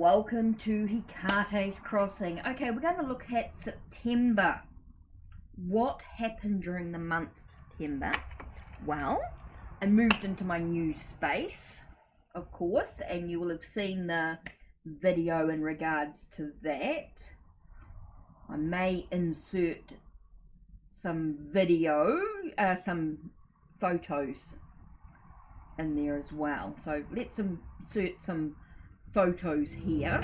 welcome to HeKate's Crossing. Okay, we're going to look at September. What happened during the month of September? Well, I moved into my new space, of course, and you will have seen the video in regards to that. I may insert some some photos in there as well. So let's insert some photos here.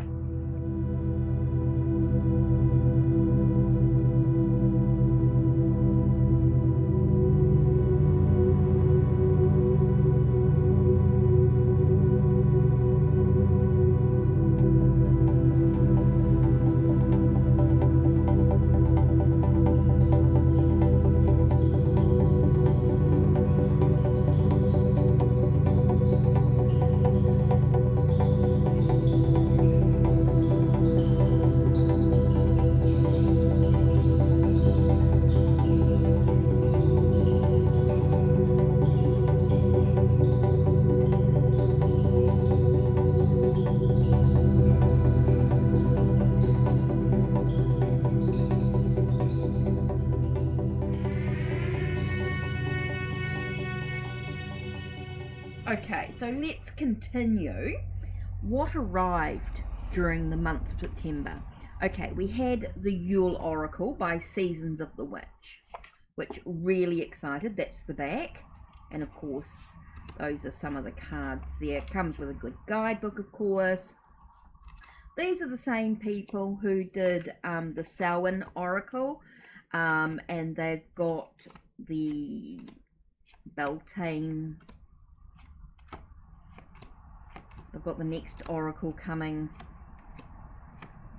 Okay, so let's continue. What arrived during the month of September? Okay, we had the Yule Oracle by Seasons of the Witch, which really excited. That's the back. And of course, those are some of the cards there. It comes with a good guidebook, of course. These are the same people who did the Samhain Oracle, and they've got the Beltane. They've got the next Oracle coming,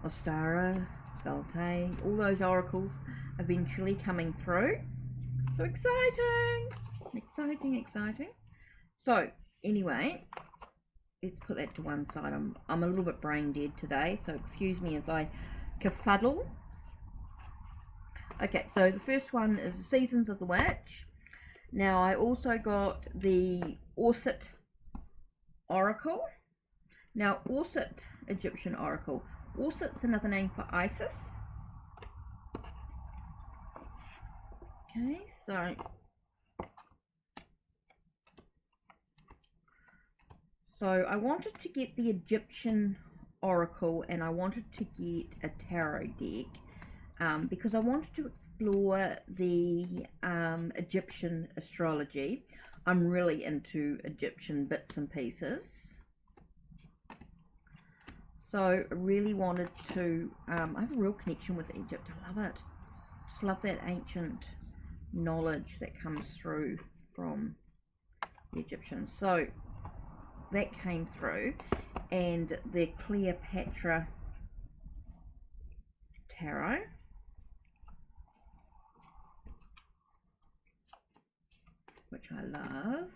Ostara, Beltane, all those oracles eventually coming through. So exciting! Exciting, exciting. So, anyway, let's put that to one side. I'm a little bit brain dead today, so excuse me if I kerfuddle. Okay, so the first one is the Seasons of the Witch. Now, I also got the Orset Oracle. Now, Orset, Egyptian Oracle. Orset's another name for Isis. Okay, so I wanted to get the Egyptian Oracle and I wanted to get a tarot deck because I wanted to explore the Egyptian astrology. I'm really into Egyptian bits and pieces. So I really wanted to, I have a real connection with Egypt. I love it. Just love that ancient knowledge that comes through from the Egyptians. So that came through, and the Cleopatra Tarot. Which I love.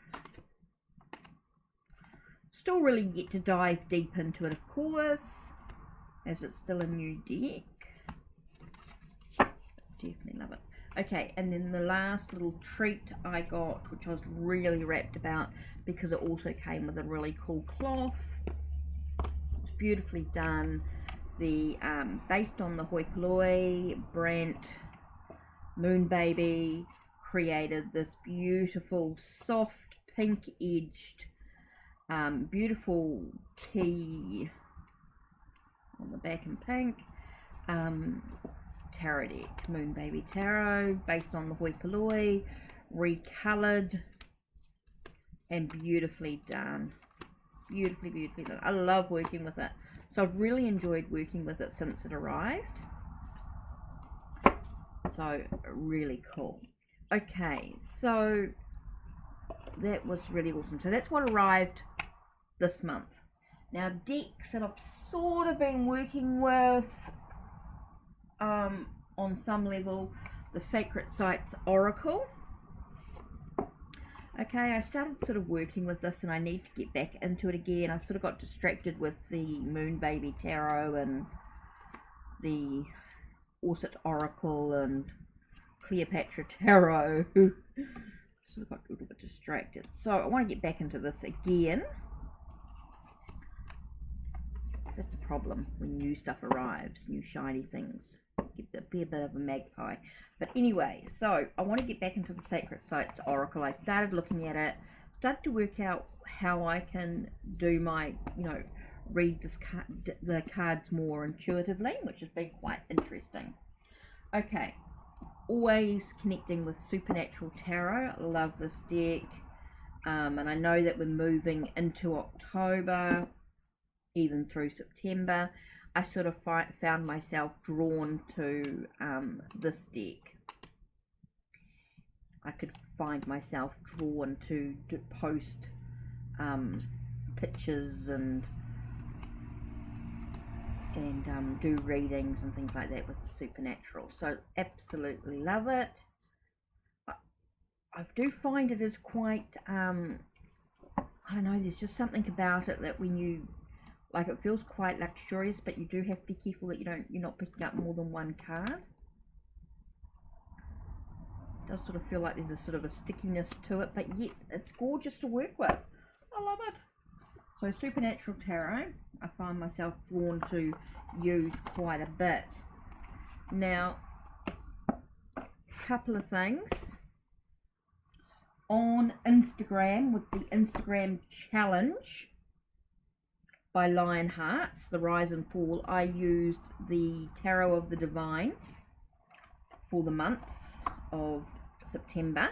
Still really yet to dive deep into it, of course, as it's still a new deck. Definitely love it. Okay, and then the last little treat I got, which I was really wrapped about because it also came with a really cool cloth. It's beautifully done. The based on the hoi polloi, Brant Moon Baby created this beautiful soft pink edged beautiful key on the back in pink tarot deck, Moon Baby Tarot, based on the hoi polloi, recolored and beautifully done. Beautifully done. I love working with it, so I've really enjoyed working with it since it arrived. So really cool. Okay, so that was really awesome. So that's what arrived this month. Now, decks that I've sort of been working with on some level, the Sacred Sites Oracle. Okay, I started sort of working with this and I need to get back into it again. I sort of got distracted with the Moon Baby Tarot and the Orset Oracle and Cleopatra Tarot. Sort of got a little bit distracted. So I want to get back into this again. That's the problem when new stuff arrives, new shiny things. Be a bit of a magpie. But anyway, so I want to get back into the Sacred Sites Oracle. I started looking at it, started to work out how I can do my, read the cards more intuitively, which has been quite interesting. Okay, always connecting with Supernatural Tarot. I love this deck. And I know that we're moving into October, even through September. I sort of found myself drawn to this deck. I could find myself drawn to post pictures and do readings and things like that with the supernatural. So absolutely love it. I do find it is quite, I don't know, there's just something about it that when you, like, it feels quite luxurious, but you do have to be careful that you're not picking up more than one card. It does sort of feel like there's a sort of a stickiness to it, but yet it's gorgeous to work with. I love it. So Supernatural Tarot, I find myself drawn to use quite a bit. Now, a couple of things. On Instagram, with the Instagram challenge by Lionhearts, the Rise and Fall, I used the Tarot of the Divine for the month of September.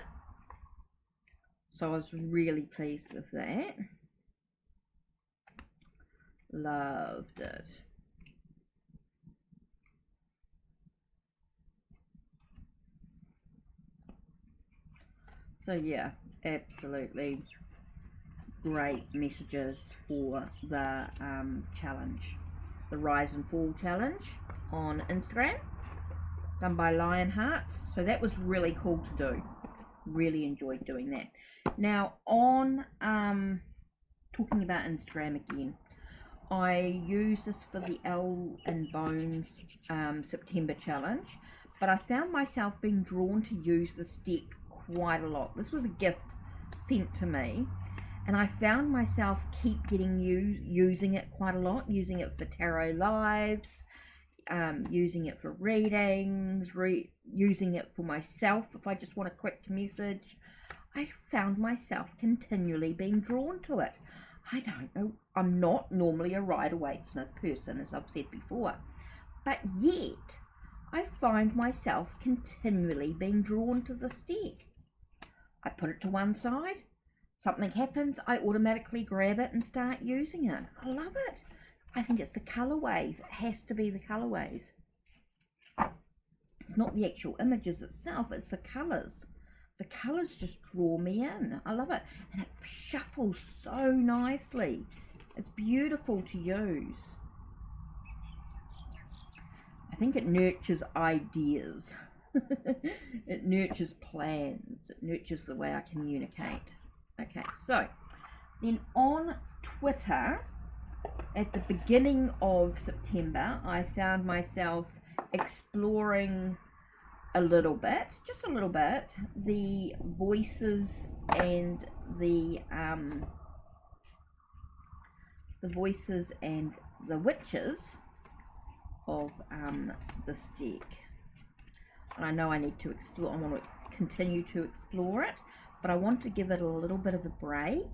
So I was really pleased with that. Loved it. So yeah, absolutely great messages for the challenge, the Rise and Fall challenge on Instagram, done by Lionhearts. So that was really cool to do. Really enjoyed doing that. Now on talking about Instagram again, I use this for the Elle and Bones September challenge, but I found myself being drawn to use this deck quite a lot. This was a gift sent to me, and I found myself keep getting using it quite a lot, using it for tarot lives, using it for readings, using it for myself if I just want a quick message. I found myself continually being drawn to it. I don't know, I'm not normally a Rider-Waite-Smith person, as I've said before, but yet I find myself continually being drawn to this deck. I put it to one side, something happens, I automatically grab it and start using it. I love it. I think it's the colourways. It has to be the colourways. It's not the actual images itself, it's the colours. The colours just draw me in. I love it. And it shuffles so nicely. It's beautiful to use. I think it nurtures ideas. It nurtures plans. It nurtures the way I communicate. Okay, so then on Twitter, at the beginning of September, I found myself exploring a little bit, just a little bit, the voices and the witches of this deck. And I know I need to explore, I want to continue to explore it, but I want to give it a little bit of a break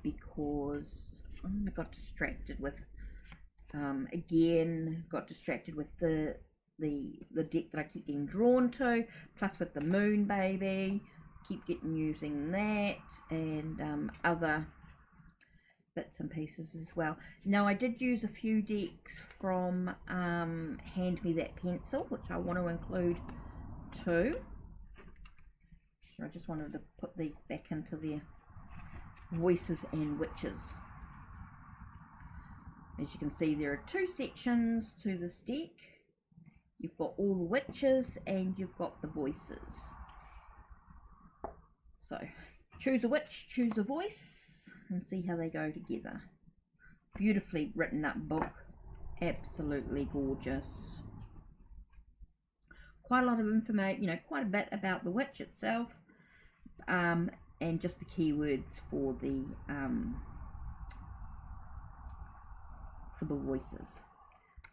because I got distracted with the deck that I keep getting drawn to, plus with the moon baby, keep using that, and other bits and pieces as well. Now I did use a few decks from Hand Me That Pencil, which I want to include too. So I just wanted to put these back into their voices and witches. As you can see, there are two sections to this deck. You've got all the witches and you've got the voices. So choose a witch, choose a voice, and see how they go together. Beautifully written up book. Absolutely gorgeous. Quite a lot of information, quite a bit about the witch itself, and just the keywords for the for the voices.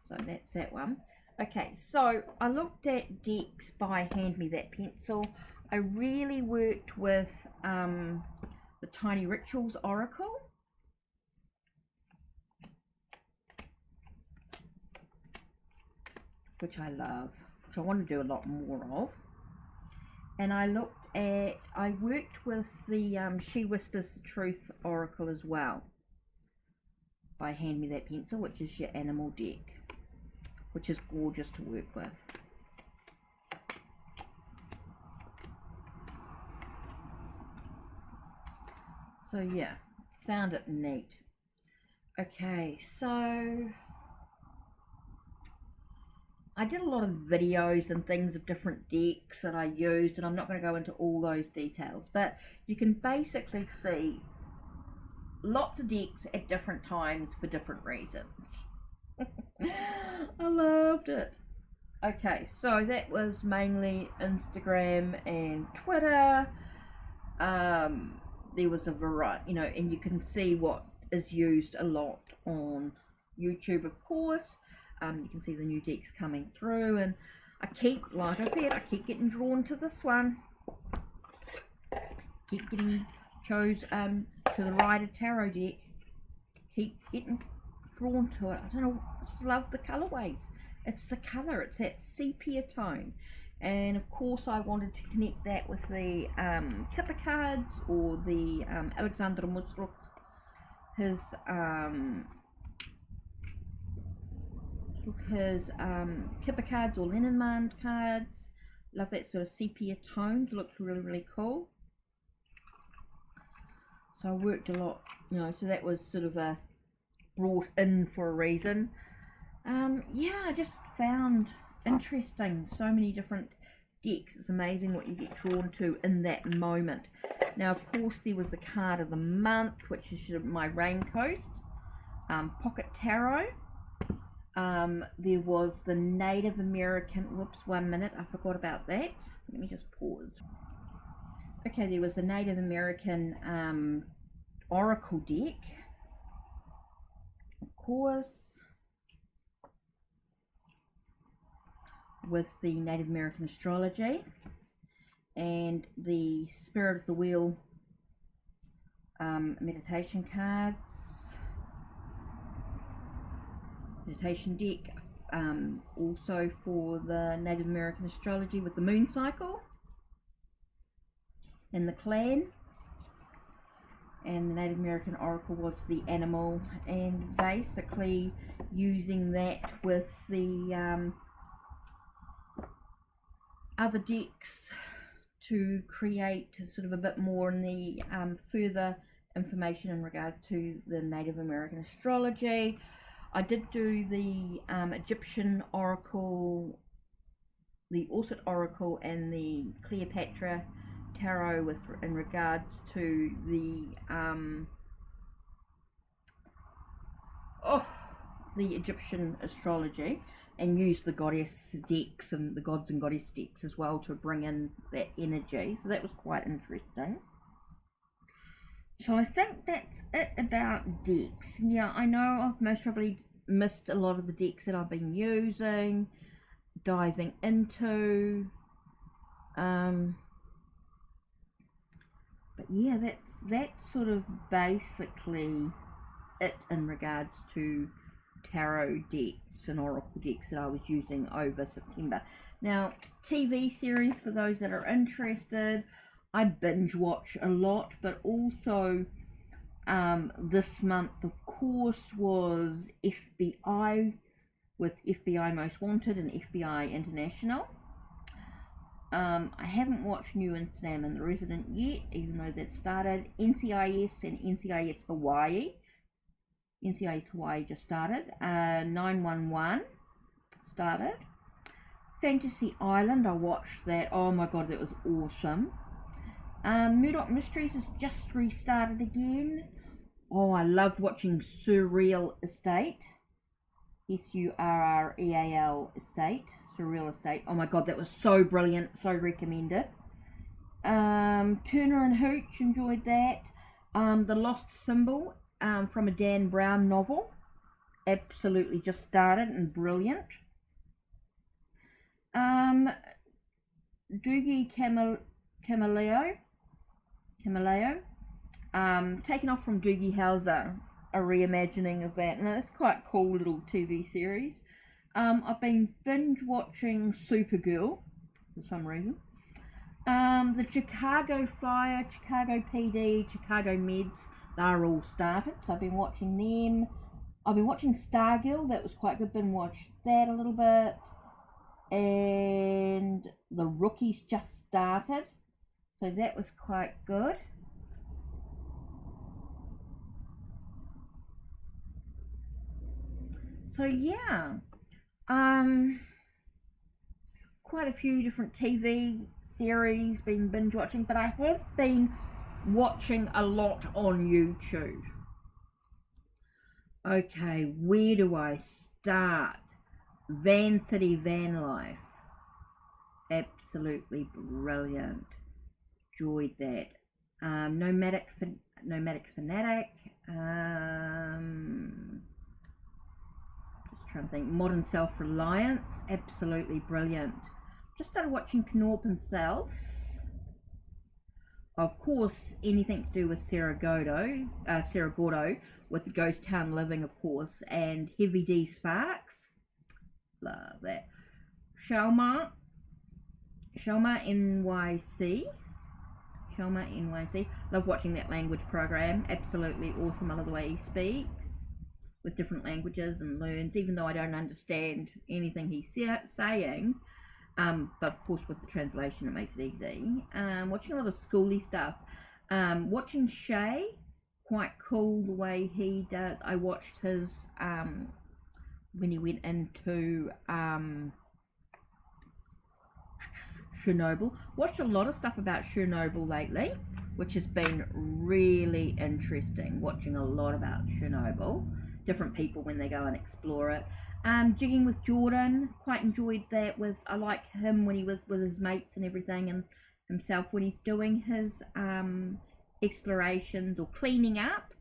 So that's that one. Okay, so I looked at decks by Hand Me That Pencil. I really worked with the Tiny Rituals Oracle. Which I love, which I want to do a lot more of. And I worked with the She Whispers the Truth Oracle as well, by Hand Me That Pencil, which is your animal deck, which is gorgeous to work with. So yeah, found it neat. Okay, so I did a lot of videos and things of different decks that I used, and I'm not going to go into all those details, but you can basically see lots of decks at different times for different reasons. I loved it. Okay, so that was mainly Instagram and Twitter. There was a variety, and you can see what is used a lot on YouTube, of course. You can see the new decks coming through, and like I said, I keep getting drawn to this one. Keep getting chose to the Rider Tarot deck. Keep getting drawn to it. I don't know, I just love the colorways. It's the color, it's that sepia tone. And of course I wanted to connect that with the Kipper cards, or the Alexander Musruk, his Kipper cards or Leninmand cards. Love that sort of sepia tone. It looks really, really cool. So I worked a lot, so that was sort of a brought in for a reason. Yeah, I just found interesting, so many different decks. It's amazing what you get drawn to in that moment. Now, of course, there was the card of the month, which is my Raincoast Pocket Tarot. There was the Native American, whoops, 1 minute, I forgot about that. Let me just pause. Okay, there was the Native American Oracle deck, of course, with the Native American Astrology, and the Spirit of the Wheel meditation cards, meditation deck, also for the Native American Astrology with the moon cycle and the clan, and the Native American Oracle was the animal, and basically using that with the other decks to create sort of a bit more in the further information in regard to the Native American Astrology. I did do the Egyptian Oracle, the Orset Oracle, and the Cleopatra Tarot in regards to the Egyptian astrology, and use the goddess decks and the gods and goddess decks as well to bring in that energy. So that was quite interesting. So I think that's it about decks. Yeah, I know I've most probably missed a lot of the decks that I've been using, diving into. But yeah, that's sort of basically it in regards to tarot decks and oracle decks that I was using over September. Now, TV series, for those that are interested, I binge watch a lot, but also this month, of course, was FBI, with FBI Most Wanted and FBI International. I haven't watched New Amsterdam and the Resident yet, even though that started. NCIS and NCIS Hawaii. NCIS Hawaii just started. 911 started. Fantasy Island, I watched that. Oh my god, that was awesome. Murdoch Mysteries has just restarted again. Oh, I loved watching Surreal Estate. Surreal Estate. Surreal Estate. Oh my god, that was so brilliant. So recommended. Turner and Hooch, enjoyed that. The Lost Symbol, from a Dan Brown novel. absolutely just started and brilliant. Doogie Camaleo, taken off from Doogie Howser, a reimagining of that, and it's quite a cool little TV series. I've been binge watching Supergirl for some reason. The Chicago Fire, Chicago PD, Chicago Meds, they're all started, so I've been watching them. I've been watching Stargirl, that was quite good, been watched that a little bit. And The Rookies just started, so that was quite good. So yeah, quite a few different TV series been binge watching, but I have been watching a lot on YouTube. Okay, where do I start? Van City Van Life, absolutely brilliant, enjoyed that. Nomadic Fanatic, just trying to think. Modern Self-Reliance, absolutely brilliant. Just started watching Knorp and South. Of course, anything to do with Sarah Gordo, with the Ghost Town Living, of course, and Heavy D Sparks. Love that. Shelma NYC. Love watching that language program. Absolutely awesome. I love the way he speaks with different languages and learns, even though I don't understand anything he's saying. But of course with the translation it makes it easy. Watching a lot of schooly stuff. Watching Shay, quite cool the way he does. I watched his when he went into Chernobyl. Watched a lot of stuff about Chernobyl lately, which has been really interesting. Watching a lot about Chernobyl, different people when they go and explore it. Jigging with Jordan, quite enjoyed that. I like him when he was with his mates and everything, and himself when he's doing his explorations or cleaning up.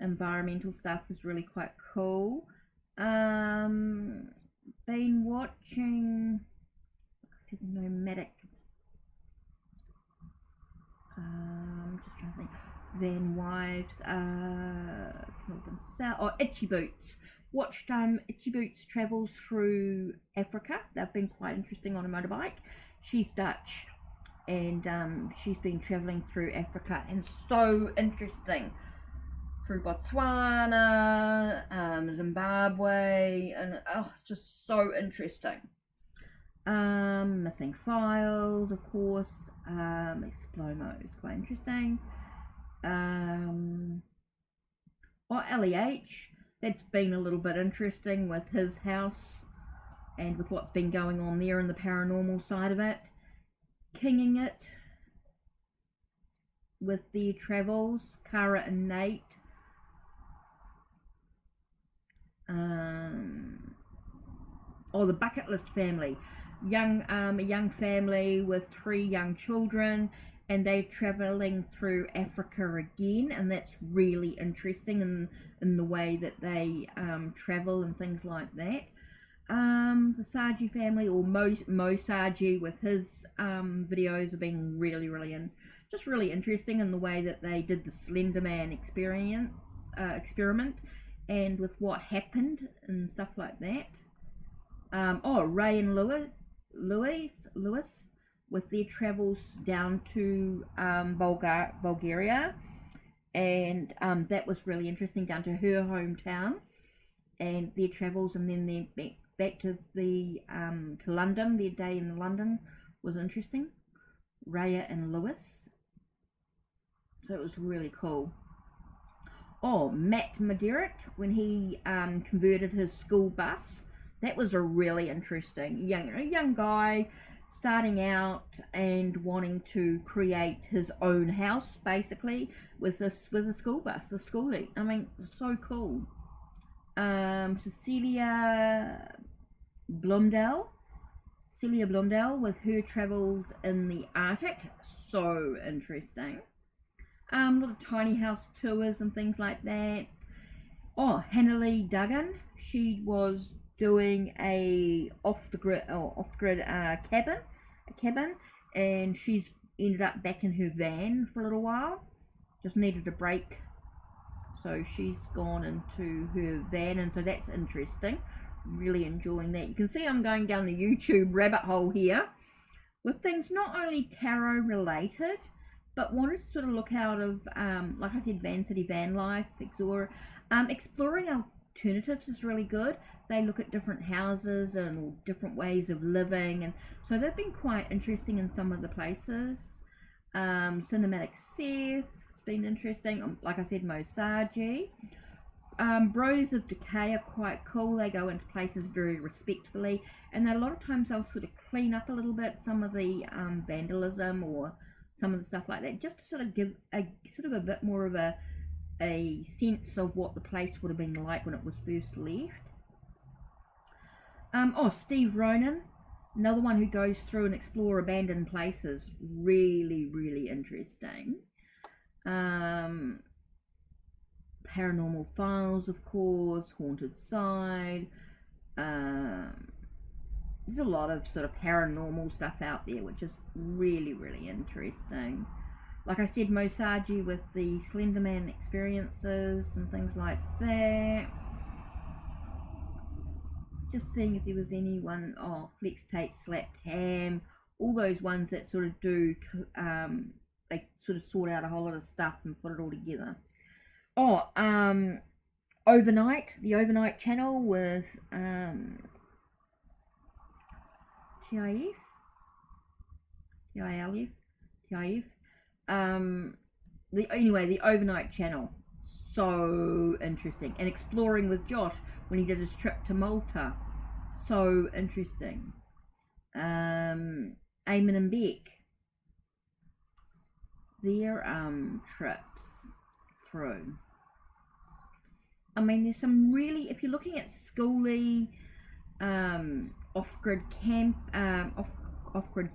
Environmental stuff is really quite cool. Been watching the Nomadic. Just trying to think. Van Wives, Itchy Boots. Watched Itchy Boots travels through Africa. They've been quite interesting on a motorbike. She's Dutch, and she's been traveling through Africa, and so interesting. Through Botswana, Zimbabwe, and just so interesting. Missing Files, of course. Explomo is quite interesting. LEH, that's been a little bit interesting with his house and with what's been going on there and the paranormal side of it. Kinging It with their travels, Cara and Nate. The Bucket List Family, a young family with 3 young children, and they're traveling through Africa again, and that's really interesting in the way that they travel and things like that. The Saji family, or Mo Saji, with his videos have been really just really interesting in the way that they did the Slender Man experiment and with what happened and stuff like that. Ray and Lewis with their travels down to Bulgaria, and that was really interesting, down to her hometown and their travels, and then they're back to the to London. Their day in London was interesting. Raya and Lewis, so it was really cool. Matt Maderick, when he converted his school bus, that was a really interesting young guy starting out and wanting to create his own house basically with a school bus, a schoolie. I mean, so cool. Celia Blondell with her travels in the Arctic, so interesting. Little tiny house tours and things like that. Oh, Hannah Lee Duggan. She was doing a off the grid cabin, and she's ended up back in her van for a little while. Just needed a break, so she's gone into her van, and so that's interesting. Really enjoying that. You can see I'm going down the YouTube rabbit hole here with things not only tarot related, but wanted to sort of look out of, like I said, Van City Van Life, exploring alternatives is really good. They look at different houses and different ways of living, and so they've been quite interesting in some of the places. Cinematic Seth, it's been interesting. Like I said, Mosaji. Bros of Decay are quite cool. They go into places very respectfully, and a lot of times they'll sort of clean up a little bit some of the vandalism or some of the stuff like that, just to sort of give a bit more of a sense of what the place would have been like when it was first left. Steve Ronan, another one who goes through and explore abandoned places. Really, really interesting. Paranormal Files, of course, Haunted Side. There's a lot of sort of paranormal stuff out there, which is really, really interesting. Like I said, Mosaji with the Slenderman experiences and things like that. Just seeing if there was anyone. Flex Tate, Slapped Ham, all those ones that sort of do, they sort of sort out a whole lot of stuff and put it all together. Overnight, the Overnight channel with TIF. The Overnight channel, so interesting. And Exploring with Josh when he did his trip to Malta, so interesting. Eamon and Beck, their trips through. I mean, there's some really, if you're looking at schooly, off-grid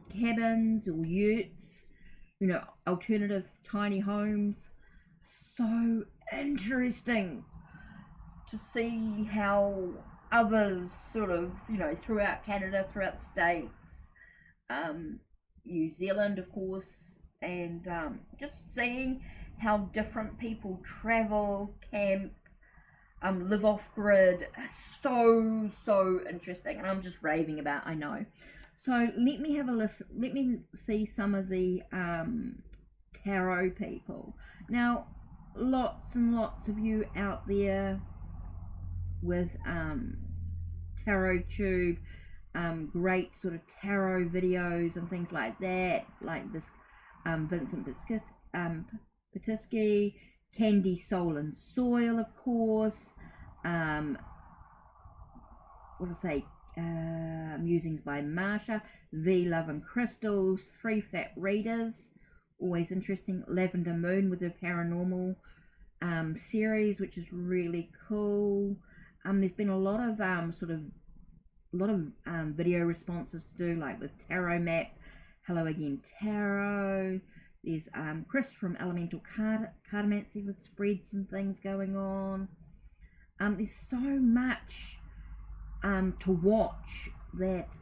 cabins or yurts, alternative tiny homes, so interesting to see how others sort of, throughout Canada, throughout the States, New Zealand, of course, and just seeing how different people travel, camp, live off grid. So interesting, and I'm just raving about, I know. So let me have a listen. Let me see some of the tarot people. Now, lots and lots of you out there with tarot tube, great sort of tarot videos and things like that, like this Vincent Patisky, Candy Soul and Soil, of course. Musings by Marsha, V Love and Crystals, Three Fat Readers, always interesting. Lavender Moon with her paranormal series, which is really cool. There's been a lot of video responses to do, like with Tarot Map, Hello Again Tarot. There's Chris from Elemental Cartomancy with spreads and things going on. There's so much to watch that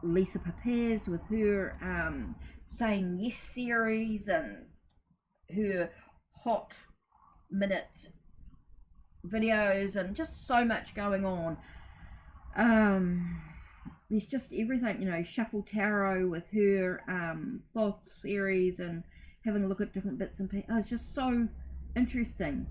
Lisa Papez with her Saying Yes series and her hot minute videos, and just so much going on. There's just everything, Shuffle Tarot with her Thoth series, and having a look at different bits and pieces. It's just so interesting.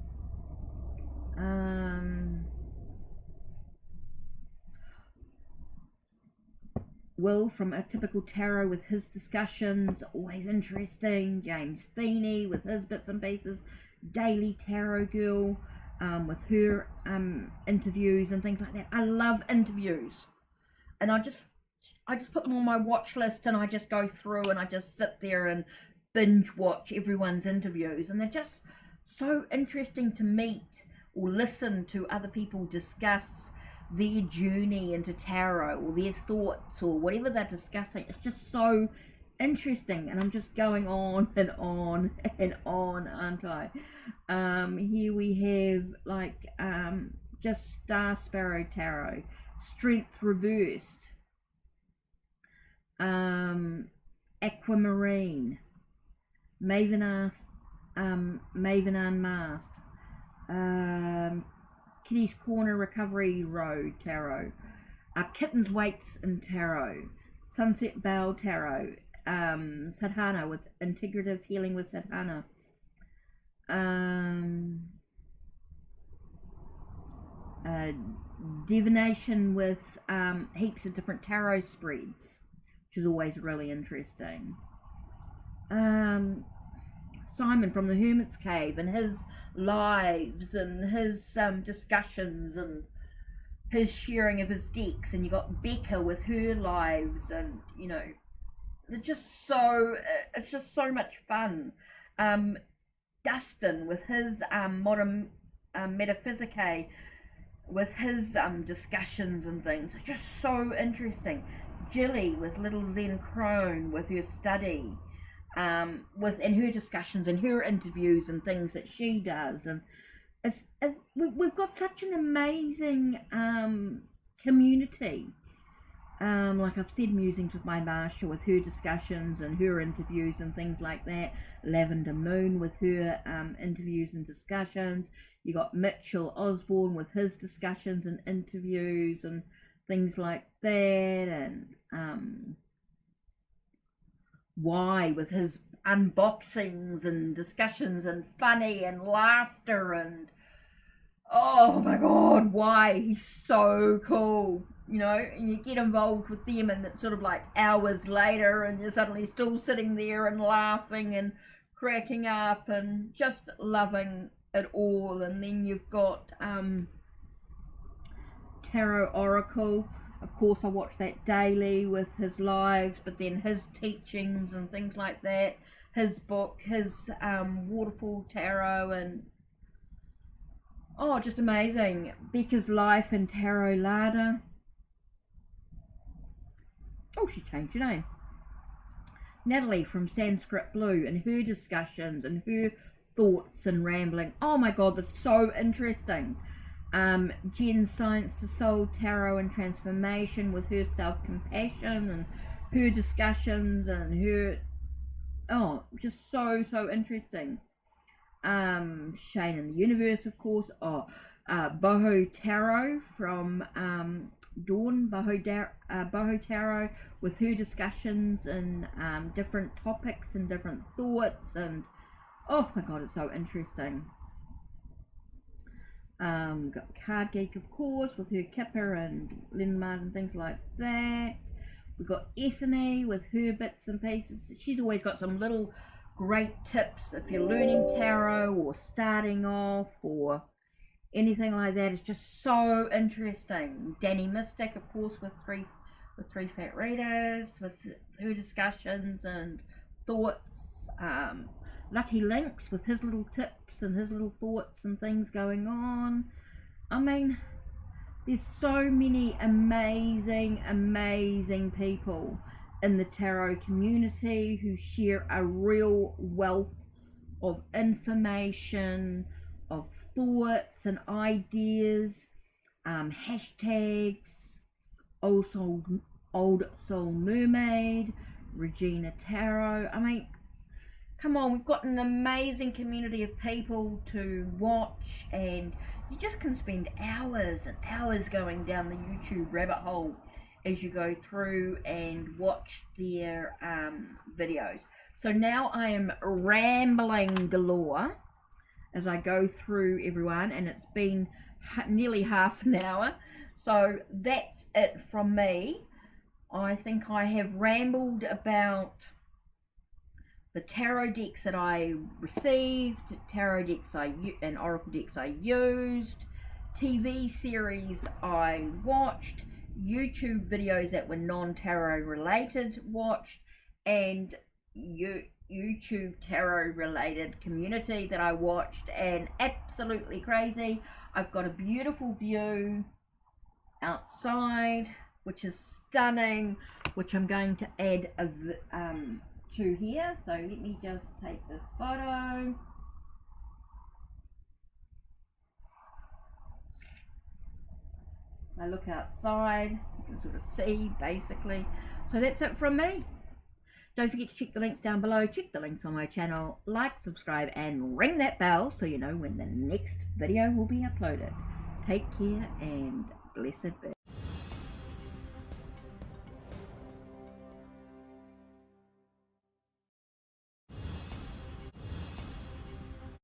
Will from A Typical Tarot with his discussions, always interesting. James Feeney with his bits and pieces. Daily Tarot Girl with her interviews and things like that. I love interviews, and I just put them on my watch list, and I just go through and I just sit there and binge watch everyone's interviews, and they're just so interesting to meet or listen to other people discuss their journey into tarot or their thoughts or whatever they're discussing. It's just so interesting, and I'm just going on and on and on, aren't I? Here we have like just Star Sparrow Tarot, Strength Reversed, Aquamarine, Maven Unmasked, Kitty's Corner Recovery Road Tarot, Kittens Waits and Tarot, Sunset Bell Tarot, Sadhana with Integrative Healing with Sadhana, Divination with heaps of different tarot spreads, which is always really interesting. Simon from the Hermit's Cave and his lives and his discussions and his sharing of his decks, and you got Becca with her lives, and you know, it's just so much fun. Dustin with his modern metaphysicae, with his discussions and things, it's just so interesting. Jilly with Little Zen Crone with her study, with in her discussions and her interviews and things that she does, and we've got such an amazing community. Like I've said, Musings with my Marsha with her discussions and her interviews and things like that. Lavender Moon with her interviews and discussions. You got Mitchell Osborne with his discussions and interviews and things like that, and Y with his unboxings and discussions and funny and laughter, and oh my god, Y, he's so cool, you know, and you get involved with them and it's sort of like hours later and you're suddenly still sitting there and laughing and cracking up and just loving it all. And then you've got Tarot Oracle. Of course, I watch that daily with his lives, but then his teachings and things like that. His book, his Waterfall Tarot, and oh, just amazing. Becca's Life and Tarot Larder. Oh, she changed her name. Natalie from Sanskrit Blue and her discussions and her thoughts and rambling. Oh my god, that's so interesting. Jen's Science to Soul Tarot and Transformation with her self-compassion and her discussions and her, oh, just so interesting. Shane in the Universe, of course. Boho Tarot from Dawn, Boho Tarot with her discussions and different topics and different thoughts, and oh my god, it's so interesting. Got Card Geek, of course, with her Kipper and Linmar and things like that. We've got Ethany with her bits and pieces. She's always got some little great tips if you're learning tarot or starting off or anything like that. It's just so interesting. Danny Mystic, of course, with three fat readers, with her discussions and thoughts. Lucky Links with his little tips and his little thoughts and things going on. I mean, there's so many amazing people in the tarot community who share a real wealth of information, of thoughts and ideas, hashtags, Old Soul Mermaid, Regina Tarot. I mean, come on, we've got an amazing community of people to watch, and you just can spend hours and hours going down the YouTube rabbit hole as you go through and watch their videos. So now I am rambling galore as I go through everyone, and it's been nearly half an hour. So that's it from me. I think I have rambled about the tarot decks that I received, tarot decks and oracle decks I used, TV series I watched, YouTube videos that were non-tarot related watched, and YouTube tarot related community that I watched, and absolutely crazy. I've got a beautiful view outside. which is stunning, which I'm going to add to here. So let me just take this photo. I look outside, you can sort of see basically. So that's it from me. Don't forget to check the links down below, check the links on my channel, like, subscribe and ring that bell so you know when the next video will be uploaded. Take care and blessed be.